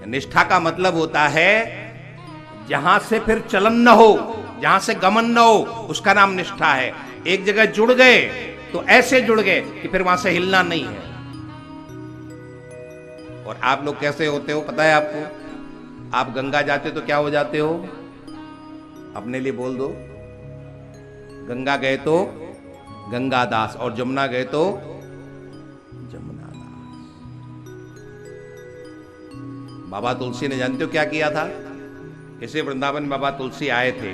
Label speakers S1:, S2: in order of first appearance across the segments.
S1: निष्ठा का मतलब होता है जहां से फिर चलन न हो, जहां से गमन न हो, उसका नाम निष्ठा है। एक जगह जुड़ गए तो ऐसे जुड़ गए कि फिर वहां से हिलना नहीं है। और आप लोग कैसे होते हो पता है आपको? आप गंगा जाते तो क्या हो जाते हो? अपने लिए बोल दो। गंगा गए तो गंगादास, और जमुना गए तो जमुना दास। बाबा तुलसी ने जानते हो क्या किया था? इसे वृंदावन में बाबा तुलसी आए थे,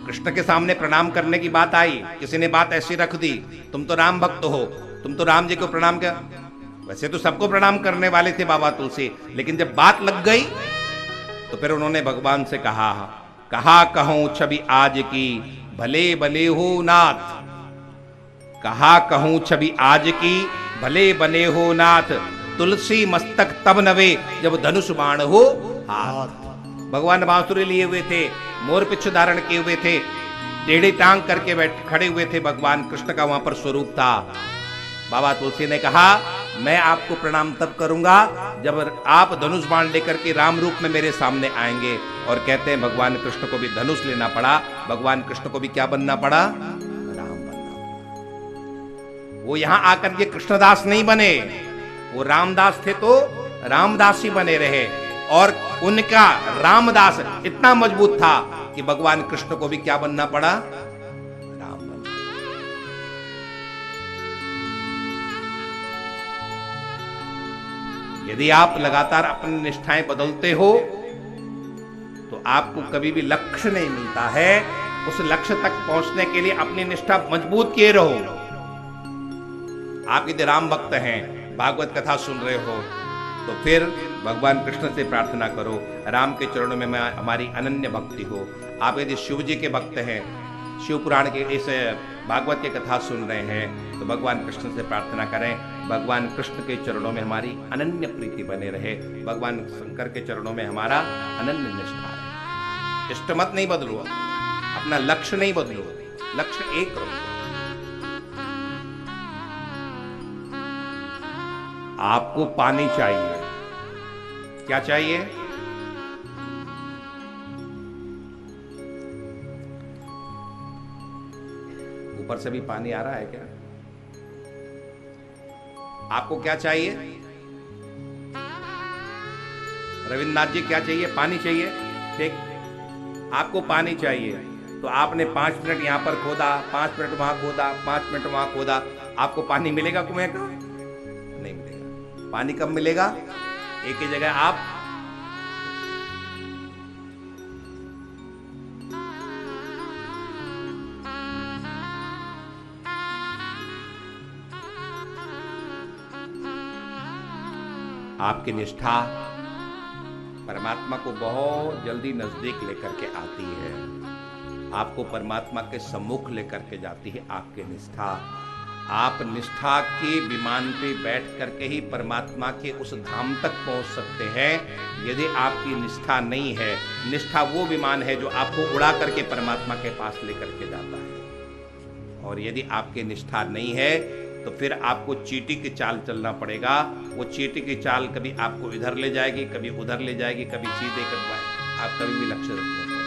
S1: कृष्ण के सामने प्रणाम करने की बात आई, किसी ने बात ऐसी रख दी, तुम तो राम भक्त हो, तुम तो राम जी को प्रणाम कर। वैसे तो सबको प्रणाम करने वाले थे बाबा तुलसी, लेकिन जब बात लग गई तो फिर उन्होंने भगवान से कहा, कहा कहूं छवि आज की भले भले हो नाथ, कहा कहूं छवि आज की भले बने हो नाथ, तुलसी मस्तक तब नवे जब धनुष बाण हो हाथ। भगवान बांसुरी लिए हुए थे, मोर पिच्छ धारण किए हुए थे, टेढ़ी टांग करके खड़े हुए थे, भगवान कृष्ण का वहां पर स्वरूप था। बाबा तुलसी ने कहा, मैं आपको प्रणाम तब करूंगा जब आप धनुष बाण लेकर के राम रूप में मेरे सामने आएंगे। और कहते हैं भगवान कृष्ण को भी धनुष लेना पड़ा, भगवान कृष्ण को भी क्या बनना पड़ा? राम बनना पड़ा। वो यहां आकर के कृष्णदास नहीं बने, वो रामदास थे तो रामदास ही बने रहे। और उनका रामदास इतना मजबूत था कि भगवान कृष्ण को भी क्या बनना पड़ा? राम बनना। यदि आप लगातार अपनी निष्ठाएं बदलते हो तो आपको कभी भी लक्ष्य नहीं मिलता है। उस लक्ष्य तक पहुंचने के लिए अपनी निष्ठा मजबूत किए रहो। आप यदि राम भक्त हैं, भागवत कथा सुन रहे हो, तो फिर भगवान कृष्ण से प्रार्थना करो, राम के चरणों में हमारी अनन्य भक्ति हो। आप यदि शिव जी के भक्त हैं, शिव पुराण के इस भागवत की कथा सुन रहे हैं, तो भगवान कृष्ण से प्रार्थना करें, भगवान कृष्ण के चरणों में हमारी अनन्य प्रीति बने रहे, भगवान शंकर के चरणों में हमारा अनन्य निष्ठा रहे। इष्ट मत नहीं बदलो, अपना लक्ष्य नहीं बदलो, लक्ष्य एक रखो। आपको पानी चाहिए, क्या चाहिए? ऊपर से भी पानी आ रहा है क्या? आपको क्या चाहिए? रविन्द्रनाथ जी क्या चाहिए? पानी चाहिए। ठीक, आपको पानी चाहिए, तो आपने 5 मिनट यहां पर खोदा, 5 मिनट वहां खोदा, 5 मिनट वहां खोदा, आपको पानी मिलेगा कुएं का? नहीं मिलेगा। पानी कब मिलेगा? एक ही जगह आपकी निष्ठा परमात्मा को बहुत जल्दी नजदीक लेकर के आती है, आपको परमात्मा के सम्मुख लेकर के जाती है आपकी निष्ठा। आप निष्ठा के विमान पे बैठ करके ही परमात्मा के उस धाम तक पहुंच सकते हैं। यदि आपकी निष्ठा नहीं है, निष्ठा वो विमान है जो आपको उड़ा करके परमात्मा के पास लेकर के जाता है। और यदि आपकी निष्ठा नहीं है तो फिर आपको चींटी की चाल चलना पड़ेगा। वो चींटी की चाल कभी आपको इधर ले जाएगी, कभी उधर ले जाएगी, कभी सीधे, कभी आप कभी भी लक्ष्य रखते हैं।